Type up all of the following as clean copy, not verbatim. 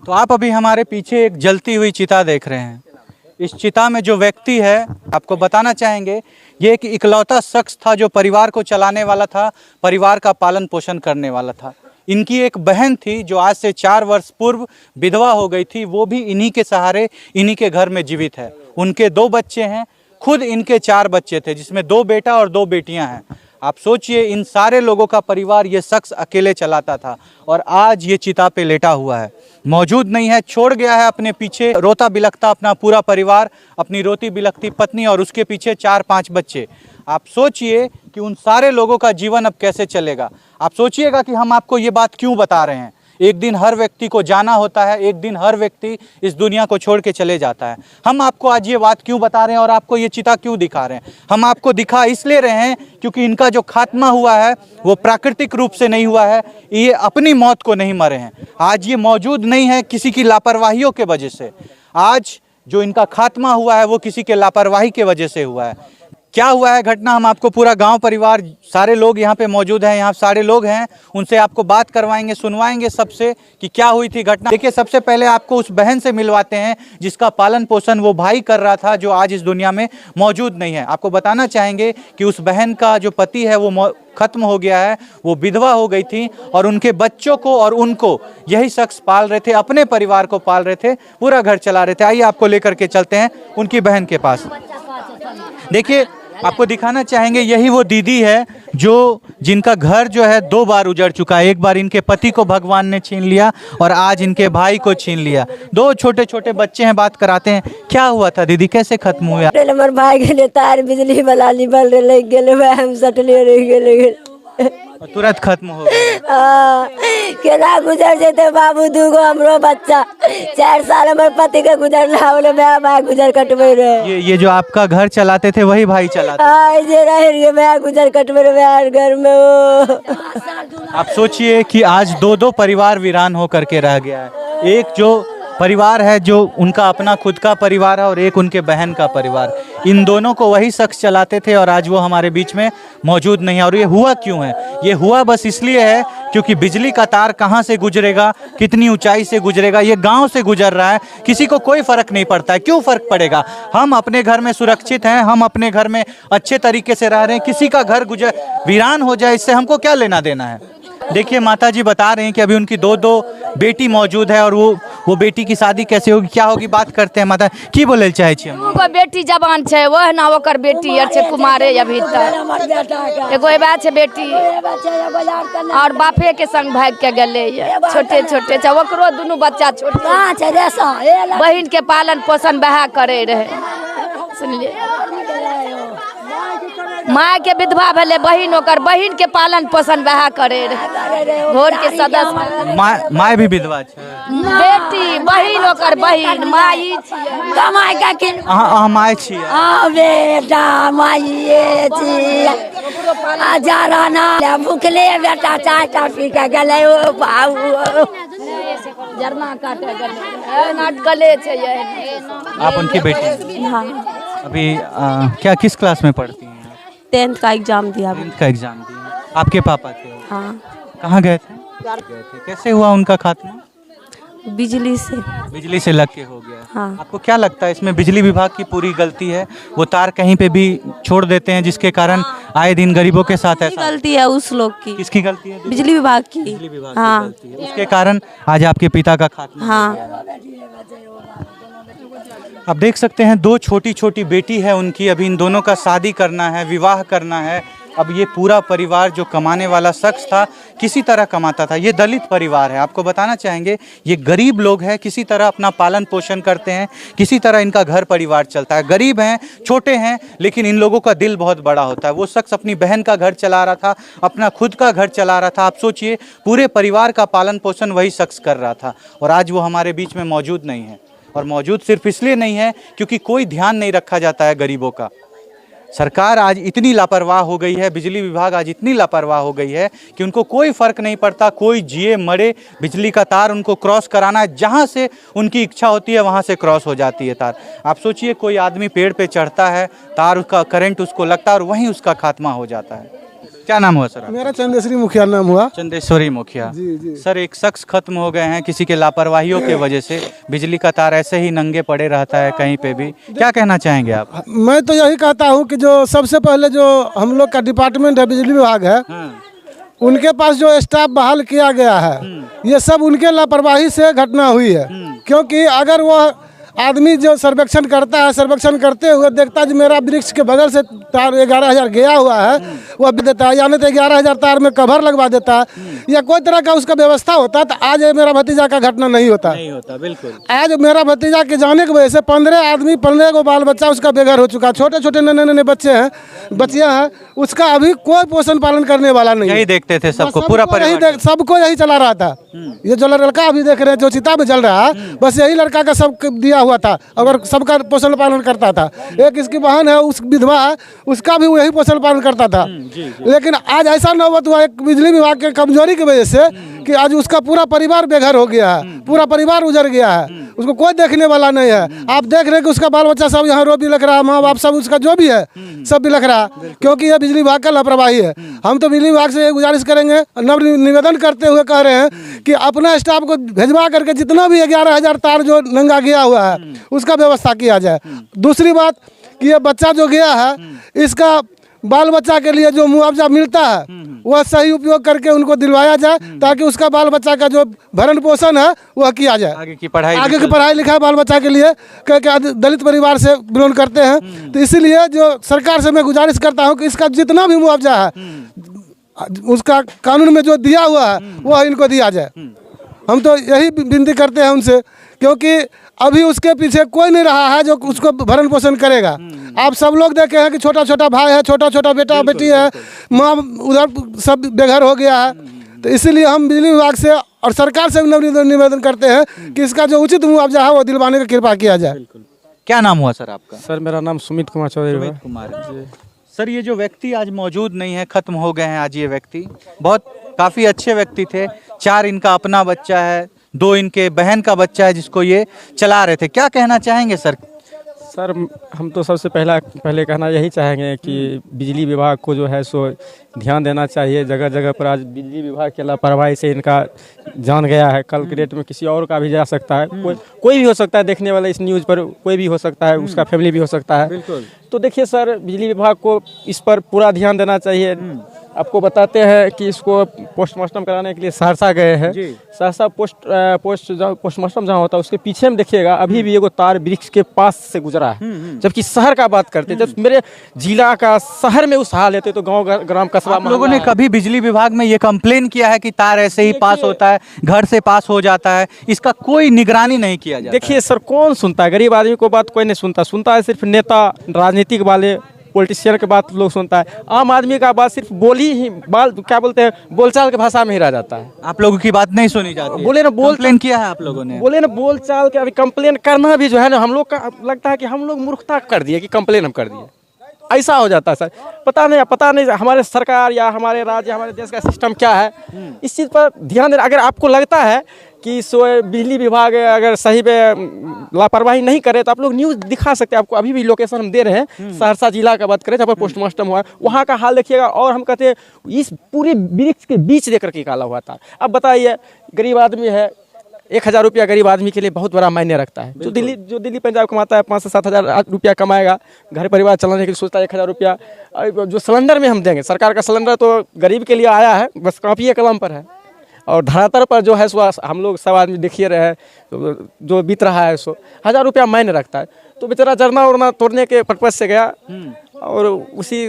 तो आप अभी हमारे पीछे एक जलती हुई चिता देख रहे हैं। इस चिता में जो व्यक्ति है, आपको बताना चाहेंगे, ये एक इकलौता शख्स था जो परिवार को चलाने वाला था, परिवार का पालन पोषण करने वाला था। इनकी एक बहन थी जो आज से 4 वर्ष पूर्व विधवा हो गई थी, वो भी इन्हीं के सहारे इन्हीं के घर में जीवित है। उनके 2 बच्चे हैं, खुद इनके 4 बच्चे थे, जिसमें 2 बेटा और 2 बेटियां हैं। आप सोचिए, इन सारे लोगों का परिवार ये शख्स अकेले चलाता था और आज ये चिता पे लेटा हुआ है, मौजूद नहीं है, छोड़ गया है अपने पीछे रोता बिलखता अपना पूरा परिवार, अपनी रोती बिलखती पत्नी और उसके पीछे 4-5 बच्चे। आप सोचिए कि उन सारे लोगों का जीवन अब कैसे चलेगा। आप सोचिएगा कि हम आपको ये बात क्यों बता रहे हैं। एक दिन हर व्यक्ति को जाना होता है, एक दिन हर व्यक्ति इस दुनिया को छोड़ के चले जाता है। हम आपको आज ये बात क्यों बता रहे हैं और आपको ये चिता क्यों दिखा रहे हैं। हम आपको दिखा इसलिए रहे हैं क्योंकि इनका जो खात्मा हुआ है वो प्राकृतिक रूप से नहीं हुआ है, ये अपनी मौत को नहीं मरे हैं। आज ये मौजूद नहीं है किसी की लापरवाहियों के वजह से। आज जो इनका खात्मा हुआ है वो किसी के लापरवाही के वजह से हुआ है। क्या हुआ है घटना, हम आपको पूरा गांव परिवार सारे लोग यहाँ पे मौजूद हैं, यहाँ सारे लोग हैं, उनसे आपको बात करवाएंगे, सुनवाएंगे सबसे कि क्या हुई थी घटना। देखिए, सबसे पहले आपको उस बहन से मिलवाते हैं जिसका पालन पोषण वो भाई कर रहा था, जो आज इस दुनिया में मौजूद नहीं है। आपको बताना चाहेंगे कि उस बहन का जो पति है वो खत्म हो गया है, वो विधवा हो गई थी और उनके बच्चों को और उनको यही शख्स पाल रहे थे, अपने परिवार को पाल रहे थे, पूरा घर चला रहे थे। आइए आपको लेकर के चलते हैं उनकी बहन के पास। देखिए, आपको दिखाना चाहेंगे, यही वो दीदी है जो जिनका घर जो है 2 बार उजड़ चुका है। एक बार इनके पति को भगवान ने छीन लिया और आज इनके भाई को छीन लिया। 2 छोटे छोटे बच्चे हैं, बात कराते हैं। क्या हुआ था दीदी, कैसे खत्म हुआ? हमारे भाई गेले तार बिजली वाला निबल रहे गेले, हम सटले रह गेले, तुरंत खत्म हो गया। केना गुजर जेते बाबू, 2 हमरो बच्चा, 4 साल हमारे पति के गुजरला बोले, मैं गुजर कटबे रहे। ये जो आपका घर चलाते थे वही भाई चलाते? हाँ, जे रहे मैं गुजर कटबे रहे घर में। आप सोचिए कि आज 2-2 परिवार वीरान होकर के रह गया है। एक जो परिवार है जो उनका अपना खुद का परिवार है और एक उनके बहन का परिवार, इन दोनों को वही शख्स चलाते थे और आज वो हमारे बीच में मौजूद नहीं है। और ये हुआ क्यों है? ये हुआ बस इसलिए है क्योंकि बिजली का तार कहाँ से गुजरेगा, कितनी ऊंचाई से गुजरेगा, ये गांव से गुजर रहा है, किसी को कोई फर्क नहीं पड़ता है। क्यों फर्क पड़ेगा? हम अपने घर में सुरक्षित हैं, हम अपने घर में अच्छे तरीके से रह रहे हैं, किसी का घर वीरान हो जाए इससे हमको क्या लेना देना है। देखिए, माता जी बता रहे हैं कि अभी उनकी 2 बेटी मौजूद है और वो बेटी की शादी कैसे होगी, क्या होगी, बात करते हैं। माता की बोले चाहे छी? एगो बेटी जवान छे, वह ना ओकर बेटी आर छे कुमारे अभी तक। एगो एबा छे बेटी और बापे के संग भाग के गेले, छोटे छोटे छे, ओकरो 2 बच्चा छोटे। बहिन के पालन पोषण बहा करे रहे, सुनलिए। माँ के विधवा भेले, बहिन ओकर बहिन के पालन पोषण वह करे रहे। घर के सदस्य माँ भी विधवा छे, बेटी बहिन ओकर बहिन, माई कमाई का के माय छी, बेटा माई छी, आजारा ना भूखले बेटा चाटा पी के गेले, ओ बाबू जरना काटे गेले, नाट गले छे ये। आप उनकी बेटी? हाँ। अभी क्या किस क्लास में पढ़ती हैं? 10th का एग्जाम दिया। 10th का एग्जाम दिया। आपके पापा थे? हाँ। कहाँ गए थे? कैसे हुआ उनका खात्मा? बिजली से लग के हो गया। हाँ। आपको क्या लगता है इसमें बिजली विभाग की पूरी गलती है? वो तार कहीं पे भी छोड़ देते हैं जिसके कारण आए दिन गरीबों के साथ ऐसा। गलती है उस लोग की। किसकी गलती है? बिजली विभाग की। बिजली विभाग हाँ। की गलती है, उसके कारण आज आपके पिता का खात्मा। हाँ। आप देख सकते हैं 2 छोटी छोटी बेटी है उनकी, अभी इन दोनों का शादी करना है, विवाह करना है। अब ये पूरा परिवार जो कमाने वाला शख्स था किसी तरह कमाता था। ये दलित परिवार है, आपको बताना चाहेंगे, ये गरीब लोग हैं, किसी तरह अपना पालन पोषण करते हैं, किसी तरह इनका घर परिवार चलता है। गरीब हैं, छोटे हैं, लेकिन इन लोगों का दिल बहुत बड़ा होता है। वो शख्स अपनी बहन का घर चला रहा था, अपना खुद का घर चला रहा था। आप सोचिए, पूरे परिवार का पालन पोषण वही शख्स कर रहा था और आज वो हमारे बीच में मौजूद नहीं है। और मौजूद सिर्फ इसलिए नहीं है क्योंकि कोई ध्यान नहीं रखा जाता है गरीबों का। सरकार आज इतनी लापरवाह हो गई है, बिजली विभाग आज इतनी लापरवाह हो गई है कि उनको कोई फ़र्क नहीं पड़ता, कोई जिए मरे, बिजली का तार उनको क्रॉस कराना है, जहाँ से उनकी इच्छा होती है वहाँ से क्रॉस हो जाती है तार। आप सोचिए, कोई आदमी पेड़ पे चढ़ता है, तार उसका करंट उसको लगता है और वहीं उसका खात्मा हो जाता है। क्या नाम हुआ सर आपका? मेरा चंदेश्वरी मुखिया नाम हुआ। चंदेश्वरी मुखिया। जी जी। सर एक शख्स खत्म हो गए हैं किसी के लापरवाहियों के वजह से, बिजली का तार ऐसे ही नंगे पड़े रहता है कहीं पे भी, क्या कहना चाहेंगे आप? मैं तो यही कहता हूँ कि जो सबसे पहले जो हम लोग का डिपार्टमेंट है, बिजली विभाग है, उनके पास जो स्टाफ बहाल किया गया है, ये सब उनके लापरवाही से घटना हुई है। क्योंकि अगर वो आदमी जो सर्वेक्षण करता है, सर्वेक्षण करते हुए देखता है जो मेरा वृक्ष के बगल से तार 11,000 गया हुआ है, वो भी देता है, यानी तो 11,000 तार में कवर लगवा देता है, या कोई तरह का उसका व्यवस्था होता, तो आज ये मेरा भतीजा का घटना नहीं होता। बिल्कुल। आज मेरा भतीजा के जाने की वजह से 15 आदमी, 15 को बाल बच्चा उसका बेघर हो चुका। छोटे छोटे नन्हे नन्हे बच्चे हैं, बच्चियां हैं, उसका अभी कोई पोषण पालन करने वाला नहीं। यही देखते थे सबको, पूरा परिवार सबको यही चला रहा था। ये जो लड़का अभी देख रहे हैं जो चिता में जल रहा है, बस यही लड़का का सब दिया हुआ था, अगर सबका पोषण पालन करता था। एक इसकी बहन है, उस विधवा है, उसका भी वही पोषण पालन करता था। लेकिन आज ऐसा नौबत हुआ एक बिजली विभाग के कमजोरी की वजह से कि आज उसका पूरा परिवार बेघर हो गया है, पूरा परिवार उजड़ गया है, उसको कोई देखने वाला नहीं है। आप देख रहे हैं कि उसका बाल बच्चा सब यहाँ रो भी लग रहा है, माँ बाप सब उसका जो भी है सब भी लग रहा है, क्योंकि यह बिजली विभाग का लापरवाही है। हम तो बिजली विभाग से ये गुजारिश करेंगे, निवेदन करते हुए कह रहे हैं कि अपना स्टाफ को भेजवा करके जितना भी 11,000 तार जो नंगा गया हुआ है उसका व्यवस्था किया जाए। दूसरी बात कि ये बच्चा जो गया है, इसका बाल बच्चा के लिए जो मुआवजा मिलता है वह सही उपयोग करके उनको दिलवाया जाए, ताकि उसका बाल बच्चा का जो भरण पोषण है वह किया जाए। आगे की पढ़ाई लिखाई बाल बच्चा के लिए, क्योंकि दलित परिवार से बिलोंग करते हैं, तो इसीलिए जो सरकार से मैं गुजारिश करता हूँ कि इसका जितना भी मुआवजा है उसका कानून में जो दिया हुआ है वह इनको दिया जाए। हम तो यही विनती करते हैं उनसे, क्योंकि अभी उसके पीछे कोई नहीं रहा है जो उसको भरण पोषण करेगा। आप सब लोग देखे हैं कि छोटा छोटा भाई है, छोटा छोटा बेटा बेटी है, माँ उधर सब बेघर हो गया है। तो इसीलिए हम बिजली विभाग से और सरकार से निवेदन करते हैं कि इसका जो उचित मुआवजा है वो दिलवाने की कृपा किया जाए। क्या नाम हुआ सर आपका? सर मेरा नाम सुमित कुमार चौधरी है। कुमार। सर ये जो व्यक्ति आज मौजूद नहीं है, खत्म हो गए हैं आज, ये व्यक्ति बहुत काफ़ी अच्छे व्यक्ति थे। 4 इनका अपना बच्चा है, 2 इनके बहन का बच्चा है जिसको ये चला रहे थे। क्या कहना चाहेंगे सर? सर हम तो सबसे पहले कहना यही चाहेंगे कि बिजली विभाग को जो है सो ध्यान देना चाहिए। जगह जगह पर आज बिजली विभाग के लापरवाही से इनका जान गया है। कल के डेट में किसी और का भी जा सकता है, कोई भी हो सकता है, देखने वाला इस न्यूज़ पर कोई भी हो सकता है, उसका फैमिली भी हो सकता है। तो देखिए सर, बिजली विभाग को इस पर पूरा ध्यान देना चाहिए। आपको बताते हैं कि इसको पोस्टमार्टम कराने के लिए सहरसा गए हैं। सहरसा पोस्टमार्टम जहाँ होता है उसके पीछे में देखिएगा अभी भी एगो तार वृक्ष के पास से गुजरा है। जबकि शहर का बात करते, जब मेरे जिला का शहर में उस हाल है तो गाँव ग्राम कस्बा। आप लोगों ने कभी बिजली विभाग में ये कंप्लेन किया है कि तार ऐसे ही पास होता है, घर से पास हो जाता है, इसका कोई निगरानी नहीं किया जाता? देखिए सर, कौन सुनता है? गरीब आदमी को बात कोई नहीं सुनता है सिर्फ नेता, राजनीतिक वाले, पॉलिटिशियन के बात लोग सुनता है। आम आदमी का बात सिर्फ क्या बोलते हैं, बोलचाल के भाषा में ही रह जाता है। आप लोगों की बात नहीं सुनी जाती? बोले ना, कंप्लेन किया है आप लोगों ने? बोले ना, बोलचाल के अभी कंप्लेन करना भी जो है ना, हम लोग का लगता है कि हम लोग मूर्खता कर दिए कि कंप्लेन हम कर दिए। ऐसा हो जाता है सर। पता नहीं हमारे सरकार या हमारे राज्य, हमारे देश का सिस्टम क्या है, इस चीज़ पर ध्यान देना। अगर आपको लगता है कि बिजली विभाग अगर सही में लापरवाही नहीं करे तो आप लोग न्यूज़ दिखा सकते हैं। आपको अभी भी लोकेशन हम दे रहे हैं। सहरसा जिला का बात करें जहाँ पर पोस्टमार्टम हुआ है, वहाँ का हाल देखिएगा। और हम कहते हैं इस पूरे वृक्ष के बीच देकर के निकाला हुआ था। अब बताइए, गरीब आदमी है, 1,000 रुपया गरीब आदमी के लिए बहुत बड़ा मायने रखता है। जो दिल्ली पंजाब कमाता है 5 से 7,000 रुपया कमाएगा, घर परिवार चलाने के लिए सोचता है 1,000 रुपया जो सिलेंडर में हम देंगे। सरकार का सिलेंडर तो गरीब के लिए आया है, बस कॉपी कलम पर है। और धरातल पर जो है सो हम लोग सब आदमी देखिए रहे हैं, जो बीत रहा है सो 1,000 रुपया मायने रखता है। तो बेचारा जरना उड़ना तोड़ने के पर्पज से गया और उसी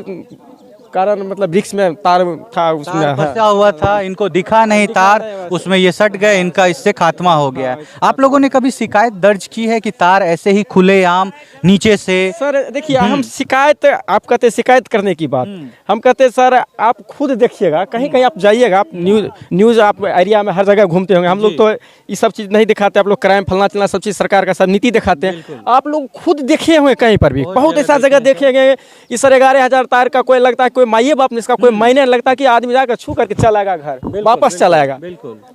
कारण मतलब वृक्ष में तार था, उसमें फंसा हुआ था, इनको दिखा नहीं तार, उसमें ये सट गए, इनका इससे खात्मा हो गया। आप लोगों ने कभी शिकायत दर्ज की है कि तार ऐसे ही खुलेआम नीचे से? सर देखिए, हम शिकायत, आप कहते शिकायत करने की बात, हम कहते सर आप खुद देखिएगा, कहीं कहीं आप जाइएगा, आप न्यूज़ आप एरिया में हर जगह घूमते होंगे। हम लोग तो ये सब चीज़ नहीं दिखाते, आप लोग क्राइम फलना चलना सब चीज़ सरकार का सब नीति दिखाते हैं। आप लोग खुद देखे हुए कहीं पर भी, बहुत ऐसा जगह देखेंगे कि सर 11,000 तार का कोई लगता है कोई माइए बाप ने इसका कोई मायने लगता कि आदमी जाकर छू करके चलाएगा, घर वापस चलाएगा।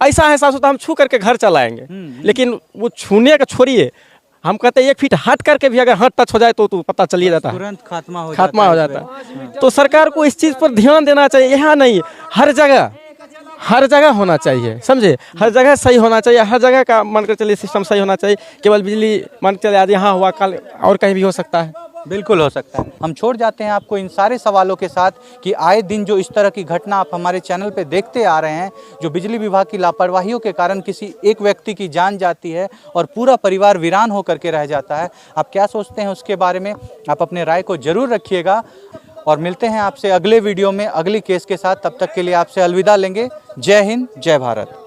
ऐसा एहसास होता हम छू करके घर चलाएंगे, लेकिन वो छूने का छोड़िए, हम कहते हैं 1 फीट हट करके भी अगर हाथ टच हो जाए तो पता चलिए जाता है, तुरंत खात्मा हो खात्मा हो है जाता है। तो सरकार को इस चीज़ पर ध्यान देना चाहिए, यहाँ नहीं हर जगह होना चाहिए, समझे। हर जगह सही होना चाहिए, हर जगह का मान कर चलिए सिस्टम सही होना चाहिए। केवल बिजली मान के चलिए आज यहाँ हुआ, कल और कहीं भी हो सकता है। बिल्कुल हो सकता है। हम छोड़ जाते हैं आपको इन सारे सवालों के साथ कि आए दिन जो इस तरह की घटना आप हमारे चैनल पे देखते आ रहे हैं, जो बिजली विभाग की लापरवाहियों के कारण किसी एक व्यक्ति की जान जाती है और पूरा परिवार वीरान होकर के रह जाता है, आप क्या सोचते हैं उसके बारे में आप अपने राय को जरूर रखिएगा। और मिलते हैं आपसे अगले वीडियो में अगली केस के साथ। तब तक के लिए आपसे अलविदा लेंगे। जय हिंद, जय भारत।